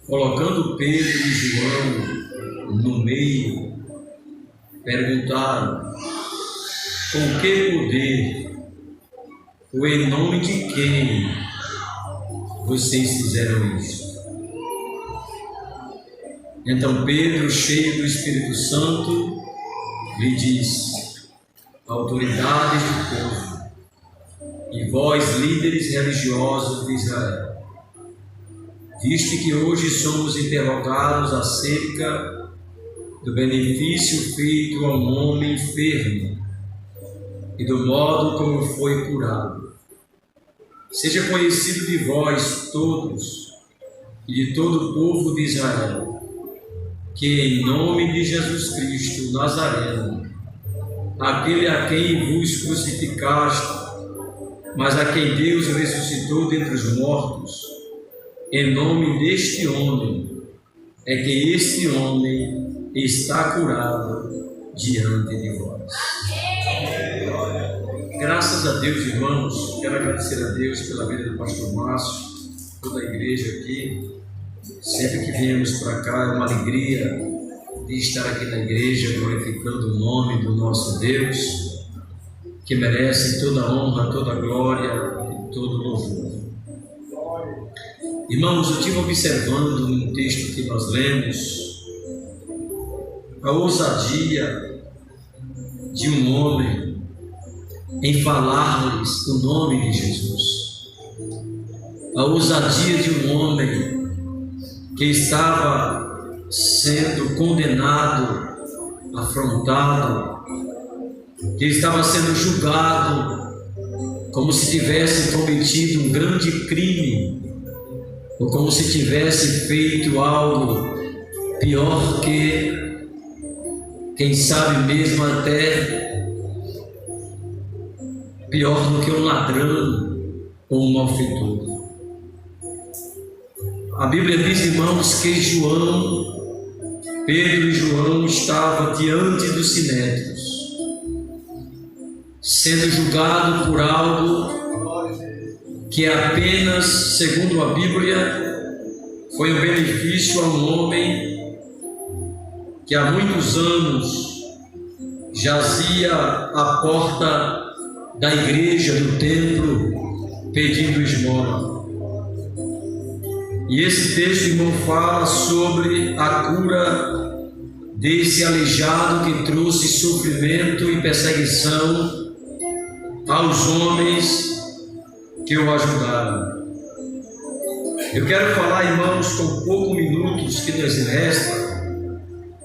colocando Pedro e João no meio, perguntaram: com que poder ou em nome de quem vocês fizeram isso? Então Pedro, cheio do Espírito Santo, lhe disse: autoridades do povo e vós, líderes religiosos de Israel, visto que hoje somos interrogados acerca do benefício feito a um homem enfermo e do modo como foi curado, seja conhecido de vós todos e de todo o povo de Israel, que em nome de Jesus Cristo Nazareno, aquele a quem vos crucificaste, mas a quem Deus ressuscitou dentre os mortos, em nome deste homem, é que este homem está curado diante de vós. Graças a Deus, irmãos, quero agradecer a Deus pela vida do pastor Márcio, toda a igreja aqui. Sempre que viemos para cá é uma alegria de estar aqui na igreja glorificando o nome do nosso Deus, que merece toda a honra, toda a glória e todo o louvor. Irmãos, eu estive observando no texto que nós lemos a ousadia de um homem em falar-lhes o nome de Jesus. A ousadia de um homem que estava sendo condenado, afrontado, que estava sendo julgado como se tivesse cometido um grande crime, ou como se tivesse feito algo pior que, quem sabe mesmo até pior do que um ladrão ou um malfeitor. A Bíblia diz, irmãos, que Pedro e João estavam diante dos sinédrios, sendo julgado por algo que apenas, segundo a Bíblia, foi um benefício a um homem que há muitos anos jazia à porta da igreja, do templo, pedindo esmola. E esse texto, irmão, fala sobre a cura desse aleijado que trouxe sofrimento e perseguição aos homens que o ajudaram. Eu quero falar, irmãos, com poucos minutos que nos restam,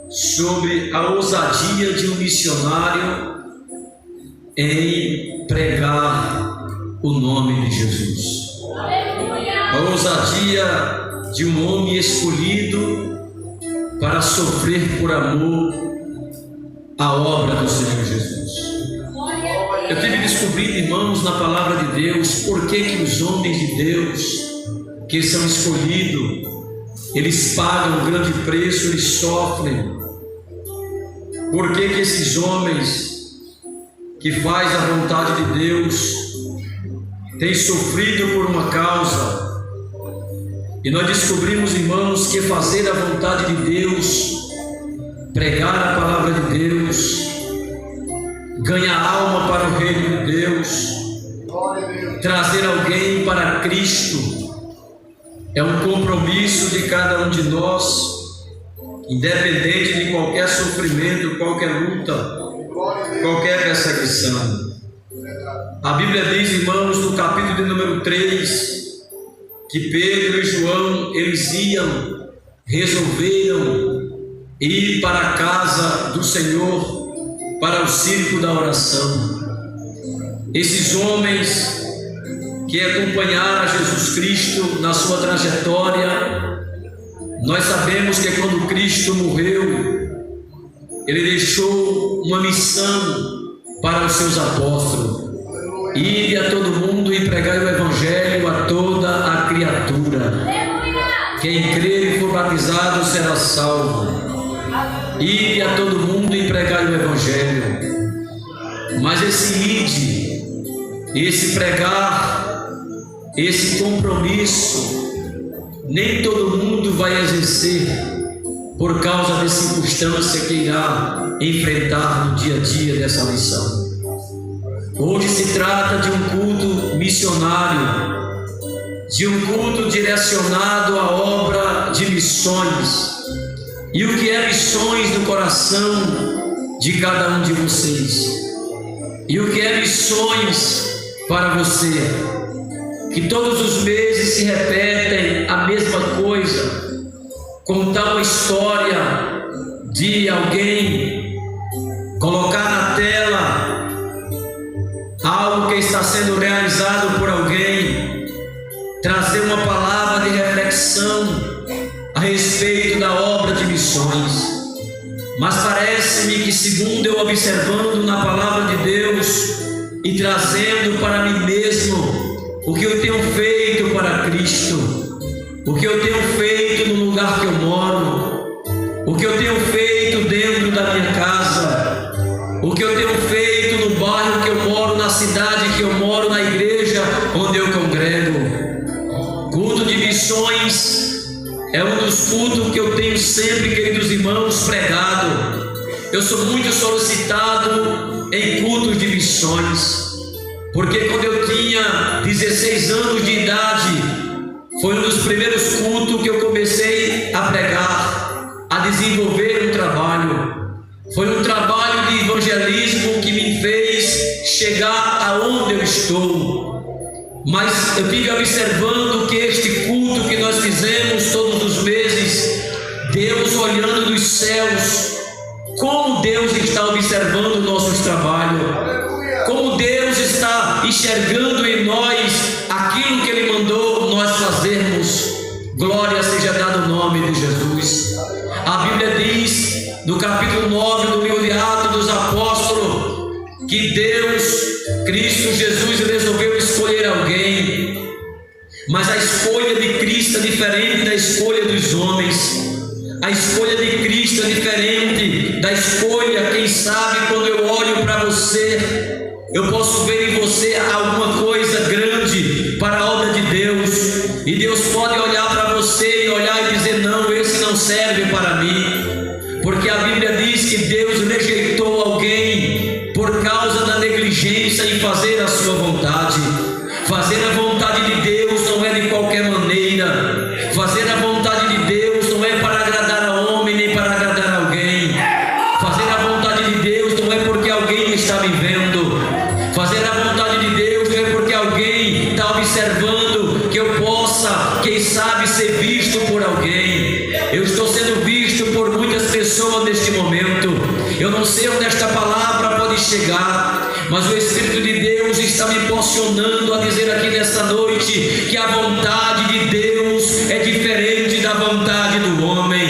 sobre a ousadia de um missionário em pregar o nome de Jesus. A ousadia de um homem escolhido para sofrer por amor a obra do Senhor Jesus. Eu tive descobrido, irmãos, na palavra de Deus, por que os homens de Deus que são escolhidos, eles pagam um grande preço, eles sofrem. Por que esses homens que fazem a vontade de Deus têm sofrido por uma causa? E nós descobrimos, irmãos, que fazer a vontade de Deus, pregar a palavra de Deus, ganhar alma para o reino de Deus, trazer alguém para Cristo, é um compromisso de cada um de nós, independente de qualquer sofrimento, qualquer luta, qualquer perseguição. A Bíblia diz, irmãos, no capítulo de número 3, que Pedro e João, eles resolveram ir para a casa do Senhor, para o círculo da oração. Esses homens que acompanharam Jesus Cristo na sua trajetória, nós sabemos que quando Cristo morreu, Ele deixou uma missão para os seus apóstolos: ide a todo mundo e pregai o Evangelho a toda a criatura. Quem crer e for batizado será salvo. Ide a todo mundo e pregai o Evangelho. Mas esse ide, esse pregar, esse compromisso, nem todo mundo vai exercer por causa da circunstância que irá enfrentar no dia a dia dessa lição. Hoje se trata de um culto missionário, de um culto direcionado à obra de missões. E o que é missões no coração de cada um de vocês? E o que é missões para você? Que todos os meses se repetem a mesma coisa, contar uma história de alguém, colocar na tela algo que está sendo realizado por alguém, trazer uma palavra de reflexão a respeito da obra de missões. Mas parece-me que, segundo eu observando na palavra de Deus e trazendo para mim mesmo o que eu tenho feito para Cristo, o que eu tenho feito no lugar que eu moro, o que eu tenho feito dentro da minha casa, o que eu tenho feito no bairro que eu moro, na cidade que eu moro, na igreja onde eu congrego. Culto de missões é um dos cultos que eu tenho sempre, queridos irmãos, pregado. Eu sou muito solicitado em cultos de missões, porque quando eu tinha 16 anos de idade, foi um dos primeiros cultos que eu comecei a pregar, a desenvolver um trabalho. Foi um trabalho de evangelismo que me fez chegar aonde eu estou. Mas eu fico observando que este culto que nós fizemos todos os meses, Deus olhando dos céus, como Deus está observando nossos trabalhos, como Deus está enxergando em nós aquilo que Ele mandou nós fazermos. Glória seja dada ao nome de Jesus. A Bíblia diz, no capítulo 9 do livro de Atos dos Apóstolos, que Deus, Cristo Jesus, resolveu escolher alguém, mas a escolha de Cristo é diferente da escolha dos homens. A escolha de Cristo é diferente da escolha, quem sabe, quando eu olho para você, eu posso ver em você alguma coisa grande para a obra de Deus, e Deus pode olhar para você e olhar e dizer: não, esse não serve para mim, porque a Bíblia diz que Deus rejeitou alguém por causa da negligência em fazer a sua vontade. Fazer a vontade de Deus não é de qualquer maneira. Fazer a vontade de Deus não é para agradar a homem nem para agradar alguém. Fazer a vontade de Deus não é porque alguém está me vendo. Fazer a vontade de Deus não é porque alguém está observando que eu possa, quem sabe, ser visto por alguém. Eu estou sendo visto por muitas pessoas neste momento. Eu não sei onde esta palavra pode chegar, mas o Espírito de Deus está me impulsionando a dizer aqui nesta noite que a vontade de Deus é diferente da vontade do homem.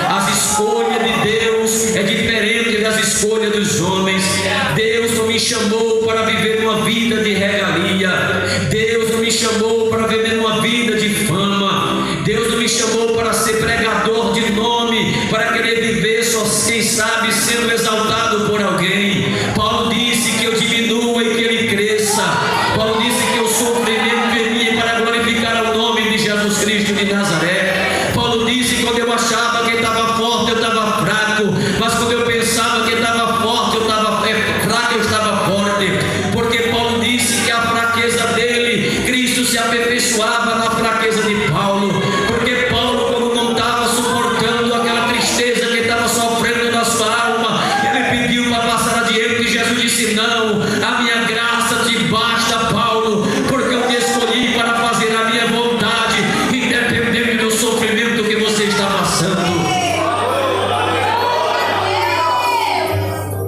As escolhas de Deus é diferente das escolhas dos homens. Deus não me chamou para viver uma vida de regalia. Deus não me chamou para viver uma vida de fama. Deus não me chamou para ser pregador de nome, para querer viver só, quem sabe, sendo exaltado por alguém. Paulo disse que eu diminua e que ele cresça. Paulo disse que eu sofrimento em mim para glorificar o nome de Jesus Cristo de Nazaré. Paulo disse que quando eu achava que estava forte, eu estava fraco, mas quando eu pensava que estava forte, eu estava fraco, eu estava forte, porque Paulo disse que a fraqueza dele, Cristo se aperfeiçoava na fraqueza de Paulo, porque Paulo, quando não estava suportando aquela tristeza que estava sofrendo na sua alma, ele pediu para passar adiante, e Jesus disse: não, a minha graça te basta, Paulo, porque eu te escolhi para fazer a minha vontade, independente do sofrimento que você está passando.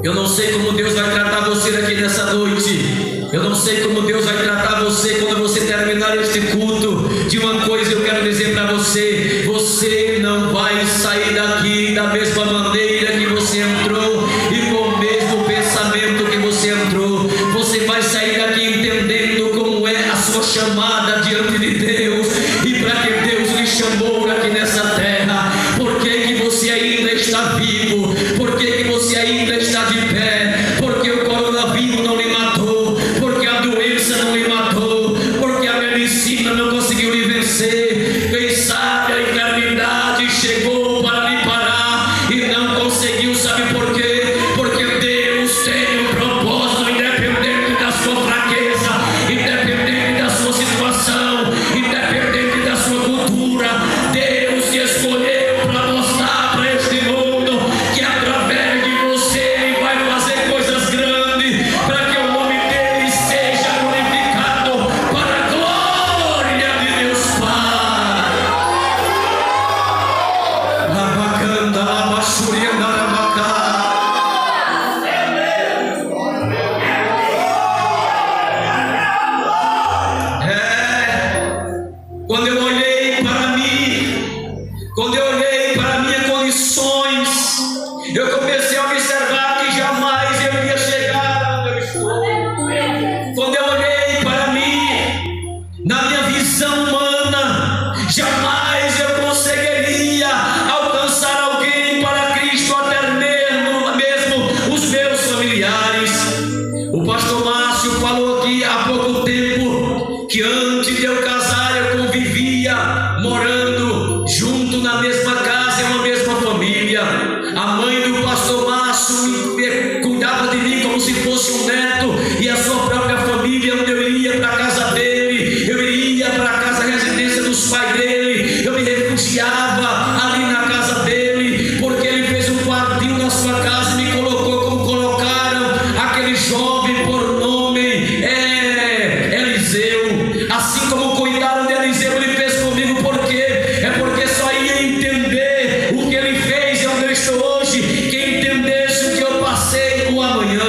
Eu não sei como Deus vai tratar você aqui nessa noite. Eu não sei como Deus vai tratar você quando você terminar este culto. De uma coisa eu quero dizer para você: você não vai sair daqui da mesma maneira que você entrou e com o mesmo pensamento que você entrou. Você vai sair daqui entendendo como é a sua chamada diante de Deus e para que Deus lhe chamou aqui nessa terra. Por que você ainda está vivo? Por que você ainda está de pé? Porque o coronavírus não lhe matou, porque a doença não lhe matou, porque a medicina não conseguiu lhe vencer. Quem sabe eu comecei a observar que jamais eu ia chegar onde eu estou. Quando eu olhei para mim, na minha visão humana, jamais eu conseguiria alcançar alguém para Cristo, até mesmo os meus familiares. O pastor Márcio falou aqui há pouco tempo que antes de eu casar eu convivia morando junto na mesma casa, em uma mesma família. A mãe do pastor Márcio cuidava de mim como se fosse um neto, e a sua própria família, onde eu iria para a casa dele, eu iria para a casa residência dos pais dele, eu me refugiava ali na casa dele, porque ele fez um quartinho na sua casa e me colocou como colocaram aquele jovem por nome Eliseu. Assim como cuidaram de Eliseu, ele fez comigo. Por quê? É porque só ia entender o que ele fez e onde eu estou hoje quem entendesse o que eu passei no amanhã.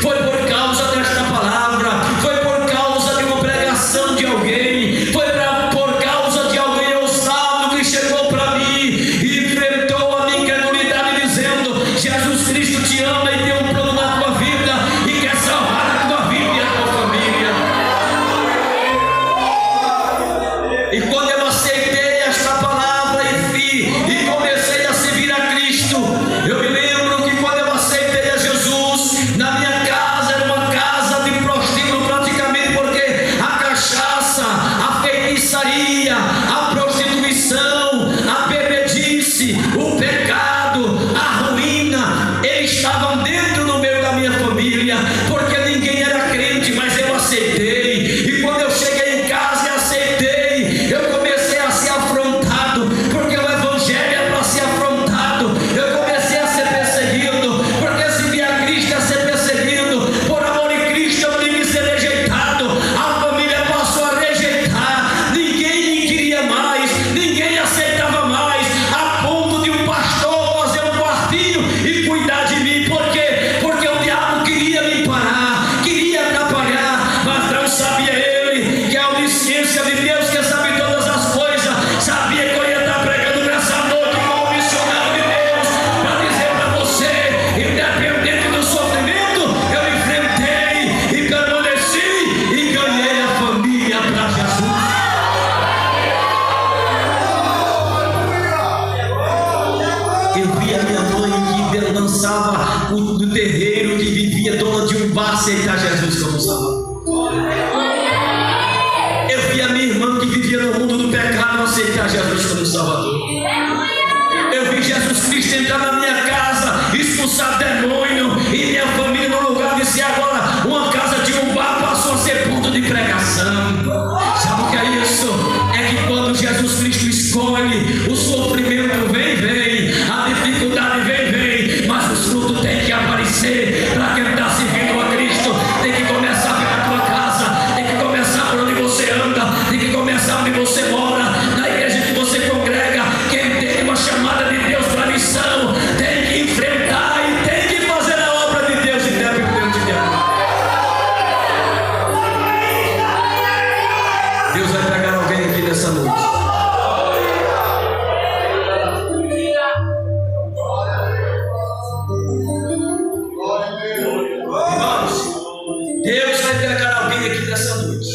Foi por causa desta palavra, foi por causa de uma pregação de alguém, foi por causa de alguém ousado que chegou para mim e enfrentou a minha incredulidade dizendo: Jesus Cristo te ama e tem um plano na tua vida e quer salvar a tua vida e a tua família. E quando eu aceitei esta palavra e comecei a servir a Cristo, eu me lembro que quando eu aceitei a Jesus, na minha casa era uma casa de prostíbulo praticamente, porque a cachaça, a feitiçaria, a prostituição, a bebedice, o pecado, a ruína, eles estavam dentro do meio da minha família, porque ninguém era crente, mas eu aceitei. E quando eu cheguei em casa e aceitei, eu comecei a ser afrontado, porque o evangelho é para ser afrontado. Eu comecei a ser perseguido, porque se via Cristo é ser perseguido. Por amor de Cristo eu tive que ser rejeitado, a família passou a rejeitar, ninguém me queria mais, ninguém aceitava mais, a ponto de um pastor fazer um quartinho e cuidar de mim. Por quê? Porque o diabo queria me parar, queria atrapalhar, mas não sabia ele que a onisciência de Deus, que sabe todas as coisas, sabia que eu ia estar pregando nessa noite como missionário de Deus, para dizer para você: independente do sofrimento, eu enfrentei e permaneci e ganhei a família para Jesus. Eu vi a minha mãe que lançava do terreiro, que vivia dona de um bar, aceitar Jesus como Salvador. Eu vi a minha irmã que vivia no mundo do pecado, aceitar Jesus como Salvador. Eu vi Jesus Cristo entrar na minha casa, expulsar demônio, e minha família, no lugar de ser agora uma casa de um bar, passou a ser ponto de pregação. Sabe o que é isso? É que quando Jesus Cristo escolhe, o sofrimento vem, a dificuldade vem, mas os frutos têm que aparecer. Para quem está servindo a Cristo, tem que começar pela tua casa, tem que começar por onde você anda, tem que começar onde você mora, na igreja que você congrega. Quem tem uma chamada de Deus para a missão tem que enfrentar e tem que fazer a obra de Deus, independente de agora. Deus vai pegar alguém aqui nessa noite. Irmãos, Deus vai pegar alguém aqui nessa noite.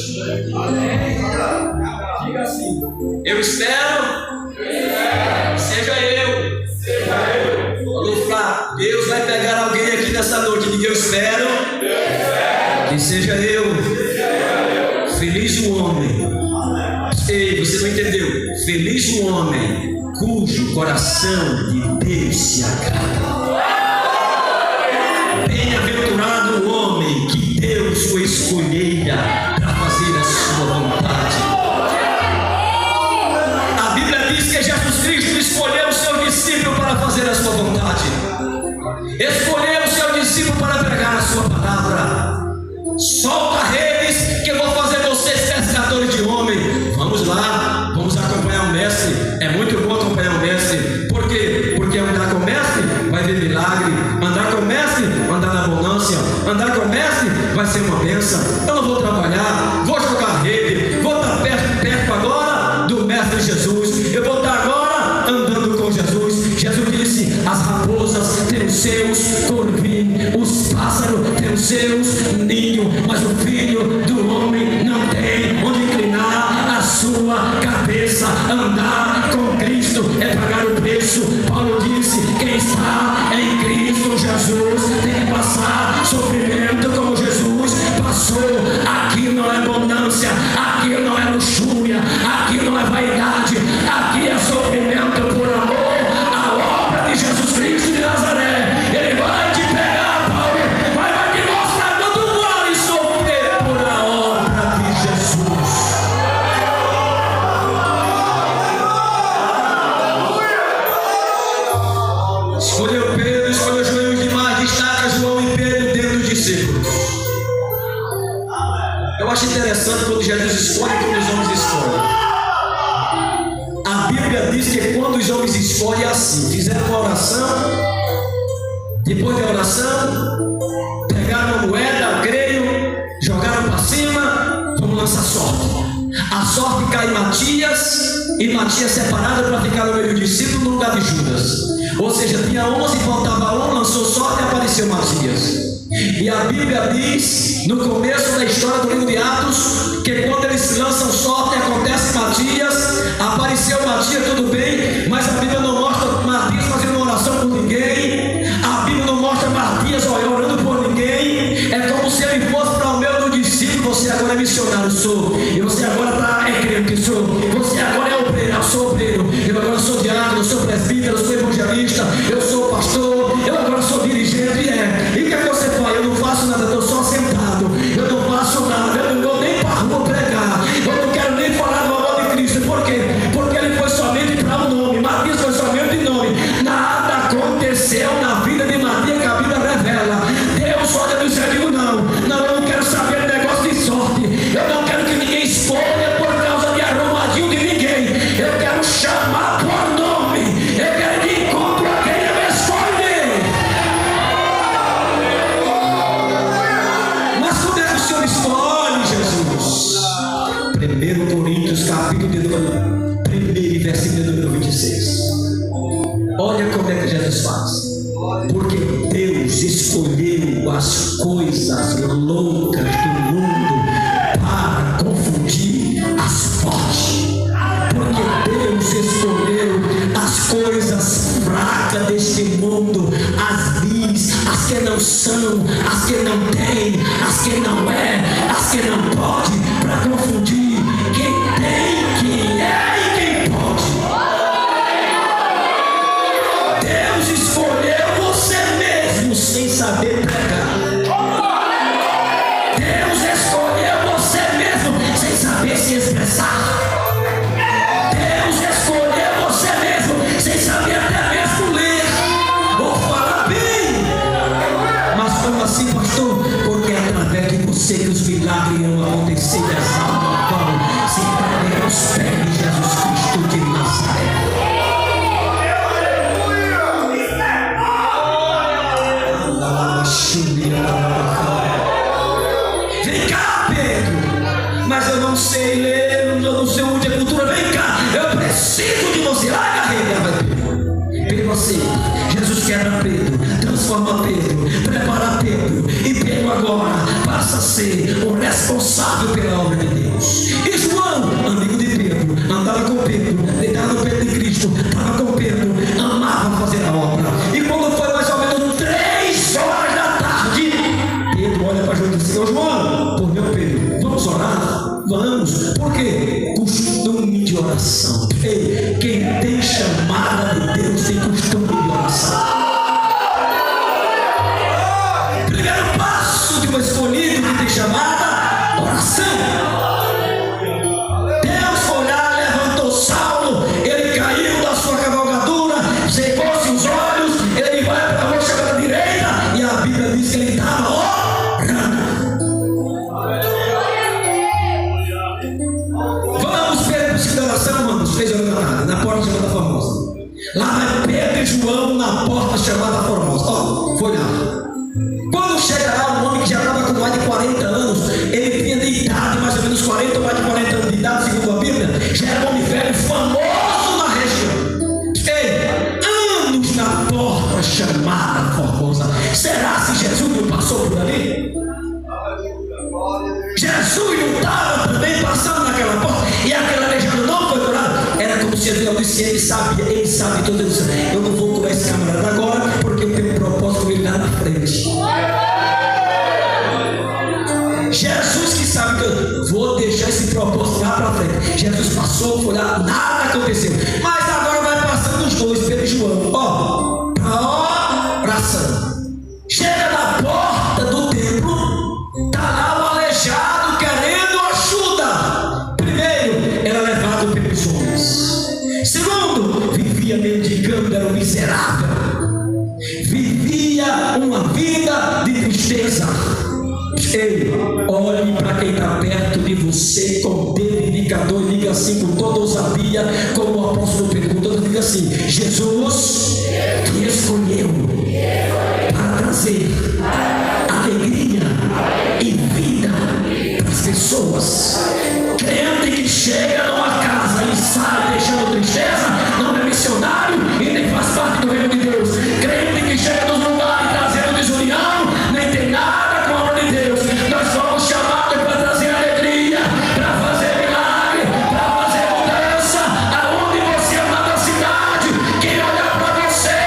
Diga assim: eu espero, seja eu. Falou, Flávio, Deus vai pegar alguém aqui nessa noite. Diga: eu espero que seja eu. Feliz o homem. Ei, você não entendeu? Feliz o homem cujo coração de Deus se agrada. Bem-aventurado o homem que Deus o escolhera para fazer a sua vontade. A Bíblia diz que Jesus Cristo escolheu o seu discípulo para fazer a sua vontade. Escolheu o seu discípulo para pregar a sua palavra. Solta redes que eu vou fazer vocês pescadores de homem. Vamos lá, vamos acompanhar o mestre. É muito bom acompanhar o mestre. Por quê? Porque andar com o mestre vai ver milagre. Andar com o mestre, andar na abundância. Andar com o mestre vai ser uma bênção. Eu não vou trabalhar, vou jogar rede, vou estar perto agora do mestre Jesus. Eu vou estar agora andando com Jesus. Jesus disse: as raposas têm os pagar o preço. Paulo disse: quem está em Cristo Jesus tem que passar sofrimento como Jesus passou. Aqui não é abundância, aqui não é luxúria, aqui não é vaidade, aqui é sofrimento por amor à obra de Jesus Cristo de Nazaré. Ele vai te pegar, Paulo, mas vai te mostrar quanto vale sofrer por a obra de Jesus. Escolheu Pedro, escolheu joelhos demais, destaca João e Pedro dentro dos discípulos. Eu acho interessante quando Jesus escolhe, quando os homens escolhem. A Bíblia diz que quando os homens escolhem é assim: fizeram uma oração, depois da oração, pegaram uma moeda, creio, jogaram para cima, vamos lançar sorte. A sorte cai em Matias, e Matias separado para ficar no meio do discípulo no lugar de Judas. Ou seja, tinha 11, faltava um, lançou sorte e apareceu Matias. E a Bíblia diz, no começo da história do livro de Atos, que quando eles lançam sorte, acontece Matias, apareceu Matias, tudo bem, mas a Bíblia não mostra Matias fazendo uma oração por ninguém, a Bíblia não mostra Matias orando por ninguém. É como se ele fosse para o meio do discípulo: você agora é missionário, sou, e você agora é crente, sou, você agora é obreiro, eu sou obreiro, eu agora sou diácono, eu sou presbítero, eu sou evangelista, eu sou pastor, eu agora sou dirigente, e o que é que você faz? Eu não faço nada, estou só sentado, eu não faço nada, eu não vou nem para a rua pregar, eu não quero nem falar do amor de Cristo. Por quê? Porque ele foi somente para o nome, Matias foi somente de nome. Nada aconteceu na vida de Matias que a Bíblia revela. Deus olha no céu e diz: não, eu não quero saber de negócio de sorte, eu não quero que ninguém escolha por causa de arrumadinho de ninguém, eu quero chamar por nome, eu quero de encontro a quem eu escolhi. Mas como é que o Senhor escolhe, Jesus? 1 Coríntios capítulo 1, versículo número 26. Olha como é que Jesus faz. Porque Deus escolheu as coisas loucas do mundo para confundir as fortes. Porque Deus escolheu as coisas fracas deste mundo, as vis, as que não são, as que não têm, as que não é, as que não pode, para confundir quem tem, quem é e quem pode. Deus escolheu você mesmo sem saber pregar. Deus escolheu você mesmo sem saber se expressar. Deus escolheu você mesmo sem saber até mesmo ler ou falar bem. Mas como assim, pastor? Porque é através de você que os milagres irão acontecer dessa alma qual se prendem aos pés de Jesus Cristo de Nazaré. Vem cá, Pedro, mas eu não sei ler, eu não sei onde é cultura. Vem cá, eu preciso de você. Larga a rede, Pedro aceita. Jesus quebra Pedro, transforma Pedro, prepara Pedro, e Pedro agora passa a ser o responsável pela obra de Deus. E João, amigo de Pedro, andava com Pedro, deitado no peito de Cristo, estava com Pedro, amava fazer a obra. E quando foi mais ou menos 3 horas da tarde, Pedro olha para João e diz: João, por meu Pedro, vamos orar? Vamos. Por quê? Costume de oração. Ei, quem tem chamada de Deus tem costume de oração. Primeiro passo de um escolhido que tem chamada: oração. Deus foi lá, levantou Saulo, ele caiu da sua cavalgadura, secou-se os olhos, ele vai para a rocha da direita, e a Bíblia diz que ele estava orando. Vamos, Pedro, precisa de oração, vamos. 3 horas da tarde, na porta chamada Formosa. Lá vai Pedro e João na porta chamada Formosa. Ó, foi lá. Quando chega lá, um homem que já estava com mais de 40 anos, ele tinha de idade, mais ou menos 40 ou mais de 40 anos de idade, segundo a Bíblia, já era um homem velho, famoso na região. Ei, anos na porta chamada Formosa. Será se Jesus não passou por ali? Jesus não estava também passando naquela porta, e aquele aleijado não foi curado? Era como se ele eu disse, ele sabe tudo isso. Eu não vou curar esse camarada agora, porque eu tenho um propósito com ele lá na frente. Jesus que sabe que eu vou deixar esse propósito lá para frente. Jesus passou, foi lá, nada aconteceu. Mas agora vai passando os dois, Pedro e João, ó, pra oração. Chega na porta do templo, tá lá o aleijado querendo ajuda. Primeiro, era levado pelos homens. Segundo, vivia mendigando, era um miserável. Vivia uma vida de tristeza. Ei, olhe para quem está perto de você com o dedo indicador e diga assim com toda ousadia, como o apóstolo perguntou, diga assim: Jesus te escolheu para trazer alegria e vida para as pessoas. Crente que chega numa casa e sai deixando tristeza, não é missionário e nem faz parte do reino de Deus. Crente que chega nos lugares trazendo desunião, nem tem nada com a obra de Deus. Nós fomos chamados para trazer alegria, para fazer milagre, para fazer mudança. Aonde você anda na cidade, quem olhar para você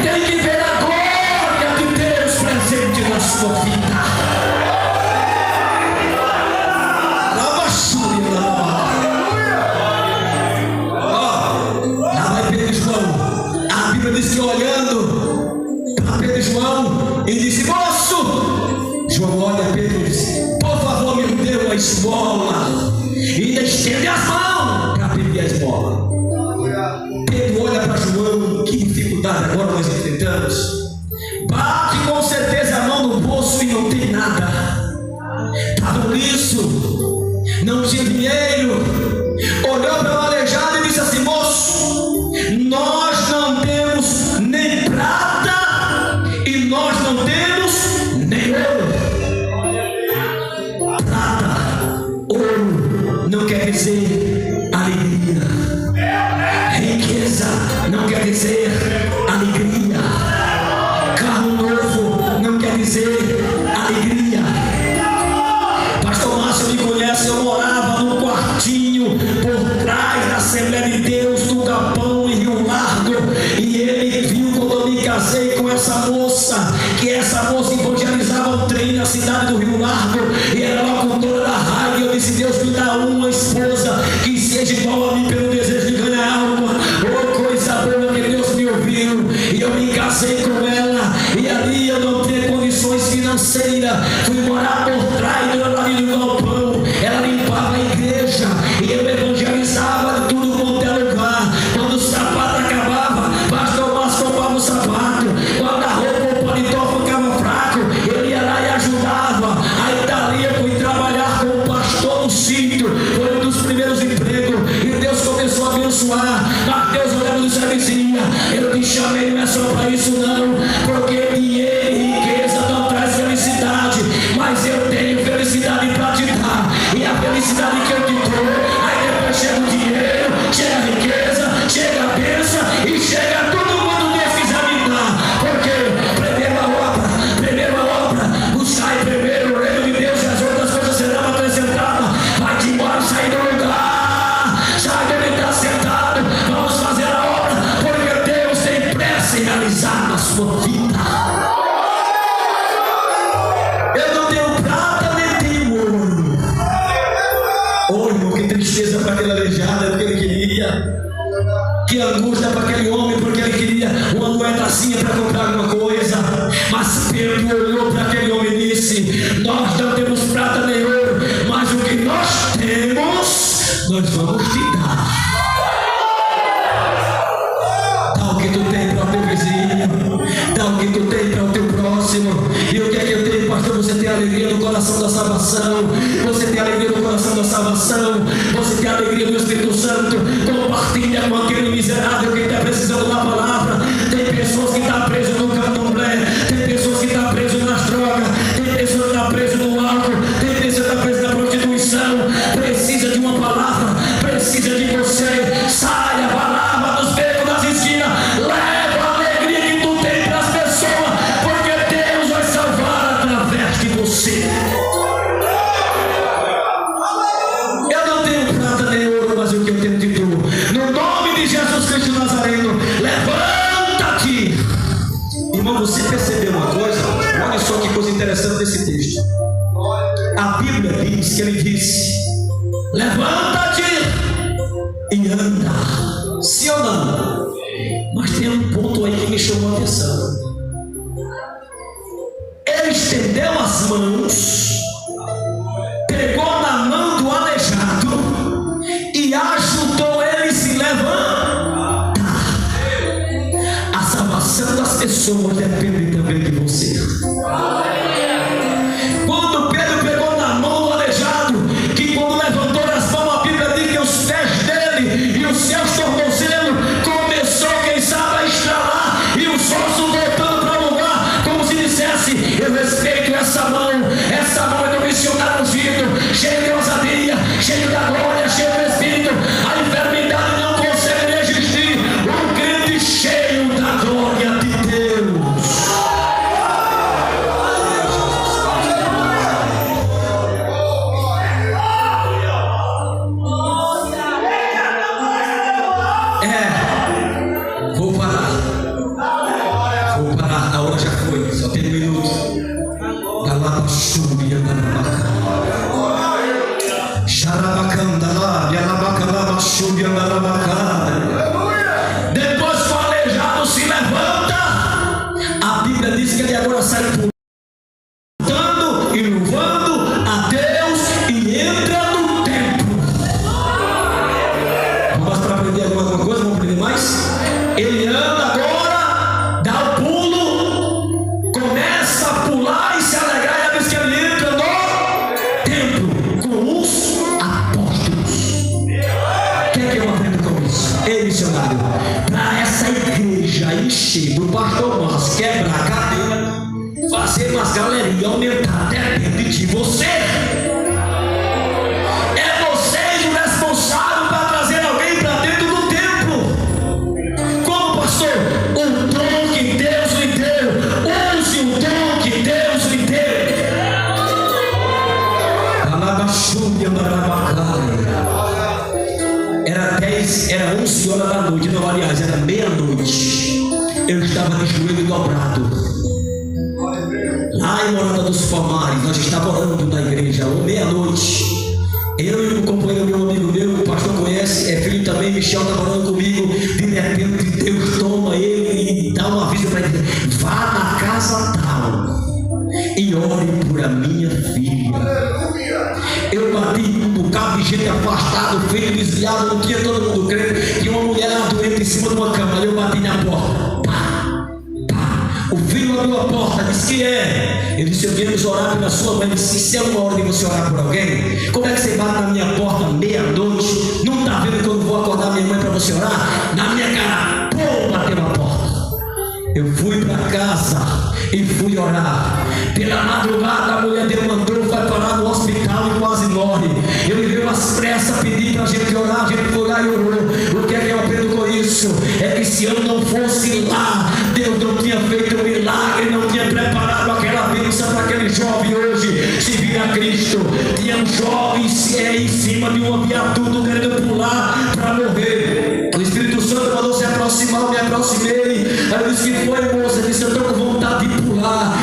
tem que ver a glória de Deus presente na sua vida. Diz que olhando para Pedro e João, ele disse: moço! João olha Pedro e disse: por favor, me dê uma esmola. E estende as mãos para pedir a esmola. Pedro olha para João: que dificuldade agora nós enfrentamos. Bate com certeza a mão no bolso e não tem nada. Estava por isso, não tinha dinheiro. Olhou para o aleijado e disse assim: moço, nós não temos nem prata e nós não temos nem ouro. Prata, ouro não quer dizer alegria. Riqueza não quer dizer alegria. Carro novo não quer dizer alegria. Pastor Márcio me conhece, eu morava num quartinho por trás da Assembleia de Deus do Capão em Rio Largo, e ele viu quando eu me casei com essa moça, que essa moça evangelizava o trem na cidade do Rio Largo, e era locutora da rádio. Eu disse: Deus me dá uma esposa que seja igual a mim pelo desejo de ganhar alma. Oh, coisa boa que Deus me ouviu, e eu me casei com ela, e ali eu não tinha condições financeiras, fui morar por trás do lado do galpão. Ela limpava a igreja e eu evangelizava de tudo quanto é lugar. Quando o sapato acabava, pastor Márcio comprava o sapato. Quando a roupa, o paletó ficava fraco, ele ia lá e ajudava. Aí dali eu fui trabalhar com o pastor no sítio, foi um dos primeiros empregos, e Deus começou a abençoar. Mas Deus olhando e disse: vizinha, eu te chamei, não é só para isso não, porque dinheiro e riqueza não traz felicidade, mas eu tenho felicidade para te dar, e a felicidade que eu te dou, aí depois chega o dinheiro, chega a riqueza, chega a bênção e chega tudo quanto Deus quiser me dar. Porque primeiro a obra, buscai primeiro o reino de Deus e as outras coisas serão acrescentadas. Vai-te embora, sai do lugar, sai de onde está sentado, vamos fazer a obra, porque Deus tem pressa em realizar na sua vida. Eu não tenho prata nem tenho ouro. Oh, irmão, que tristeza para aquele aleijado, é porque ele queria. Que angústia para aquele homem, porque ele queria uma moedazinha para comprar alguma coisa. Mas Pedro olhou para aquele homem e disse: nós não temos prata nem ouro, mas o que nós temos, nós vamos te dar. Dá o que tu tem para o teu vizinho, dá o que tu tem para o teu próximo. E o que é que eu tenho, pastor? Você tem alegria no coração da salvação, você tem alegria no coração da salvação, você tem alegria do Espírito Santo. Compartilha com aquele miserável que está precisando da palavra. Tem pessoas que estão presas no candomblé, tem pessoas que estão presas nas drogas, tem pessoas que estão presas no álcool, tem pessoas que estão presas na prostituição. Precisa de uma palavra, precisa de você. Sai a palavra dos becos das esquinas, leva a alegria que tu tem para as pessoas, porque Deus vai salvar através de você. você percebeu uma coisa? Olha só que coisa interessante desse texto. A Bíblia diz que ele disse: levanta-te e anda. Sim ou não? Mas tem um ponto aí que me chamou a atenção. Ele estendeu as mãos, pegou na mão do aleijado e ajudou ele a se levantar. A salvação das pessoas depende também de você. Quando Pedro pegou na mão do aleijado, que quando levantou as mãos, a Bíblia diz que os pés dele e os seus tornozelos começou, quem sabe, a estralar, e os ossos voltando para o lugar, como se dissesse: eu respeito essa mão é do missionário ungido, cheio de ousadia, cheio da glória, cheio do Espírito. A enfermidade não consegue resistir um crente cheio da glória de Deus. Vou parar, a hora já foi, só tem um minuto. Depois que o aleijado se levanta, a Bíblia diz que ele agora sai pulando e louvando a Deus e entra no templo. Vamos para aprender alguma coisa? Vamos aprender mais? Ele anda agora, dá o pulo, começa a pular e se alegrar, e a vez que ele entra no templo com os apóstolos. O que é que eu aprendo com isso? Ei, missionário, para essa igreja encher do pastor Márcio, quebrar a cadeira, fazer umas galerinhas aumentar, depende de você. É vocês o responsável para trazer alguém para dentro do templo. Como pastor? O dom que Deus lhe deu. Use o dom que Deus lhe deu. Era 11 horas da noite, não, aliás, era meia-noite. Eu estava de joelho dobrado lá em Morada dos Palmares. Nós estávamos orando na igreja, meia-noite. Eu e um companheiro, meu amigo meu, o pastor conhece, é filho também, Michel, estava orando comigo. De repente Deus toma ele e dá um aviso para ele: vá na casa tal e ore por a minha filha. Eu bati um bocado de gente afastada, filho desviado, não tinha todo mundo crendo, e uma mulher lá doente em cima de uma cama. Eu bati na porta, pá, pá. O filho abriu a porta, disse: que é? Eu disse: eu viemos orar pela sua mãe. Ele disse: se é uma hora de você orar por alguém, como é que você bate na minha porta meia-noite? Não está vendo que eu vou acordar minha mãe para você orar? Na minha cara, pô, bateu a porta. Eu fui para casa e fui orar. Pela madrugada a mulher demandou, vai parar no hospital e quase morre. Eu me veio às pressas pedir para a gente orar, a gente foi lá e orou. O que é que eu aprendo com isso? É que se eu não fosse lá, Deus não tinha feito um milagre, não tinha preparado aquela bênção para aquele jovem hoje se vir a Cristo. Tinha um jovem em cima de um viaduto querendo pular para morrer. O Espírito Santo mandou se aproximar, eu me aproximei. Aí eu disse: que foi, moça? Eu disse: eu estou com vontade de pular.